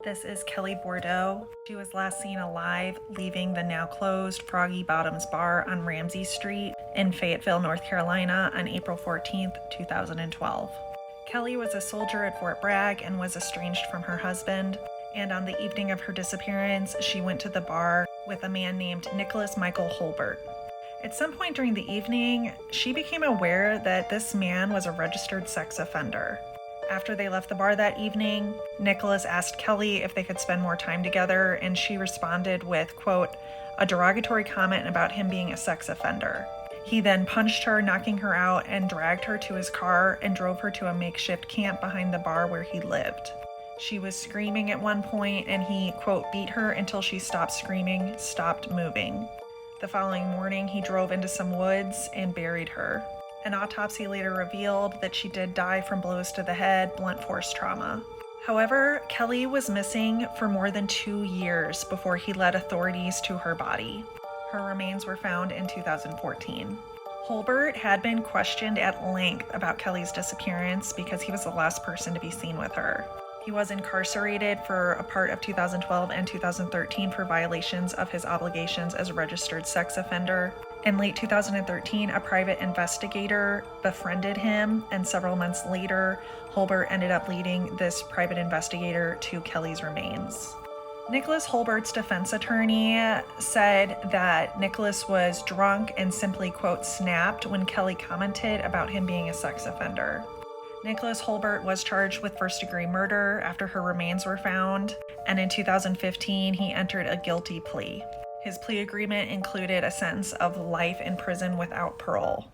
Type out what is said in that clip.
This is Kelli Bordeux. She was last seen alive leaving the now closed Froggy Bottoms bar on Ramsey Street in Fayetteville, North Carolina on April 14, 2012. Kelli was a soldier at Fort Bragg and was estranged from her husband, and on the evening of her disappearance, she went to the bar with a man named Nicholas Michael Holbert. At some point during the evening, she became aware that this man was a registered sex offender. After they left the bar that evening, Nicholas asked Kelli if they could spend more time together, and she responded with, quote, a derogatory comment about him being a sex offender. He then punched her, knocking her out, and dragged her to his car and drove her to a makeshift camp behind the bar where he lived. She was screaming at one point, and he, quote, beat her until she stopped screaming, stopped moving. The following morning, he drove into some woods and buried her. An autopsy later revealed that she did die from blows to the head, blunt force trauma. However, Kelli was missing for more than 2 years before he led authorities to her body. Her remains were found in 2014. Holbert had been questioned at length about Kelli's disappearance because he was the last person to be seen with her. He was incarcerated for a part of 2012 and 2013 for violations of his obligations as a registered sex offender. In late 2013, a private investigator befriended him, and several months later, Holbert ended up leading this private investigator to Kelli's remains. Nicholas Holbert's defense attorney said that Nicholas was drunk and simply, quote, snapped when Kelli commented about him being a sex offender. Nicholas Holbert was charged with first-degree murder after her remains were found, and in 2015, he entered a guilty plea. His plea agreement included a sentence of life in prison without parole.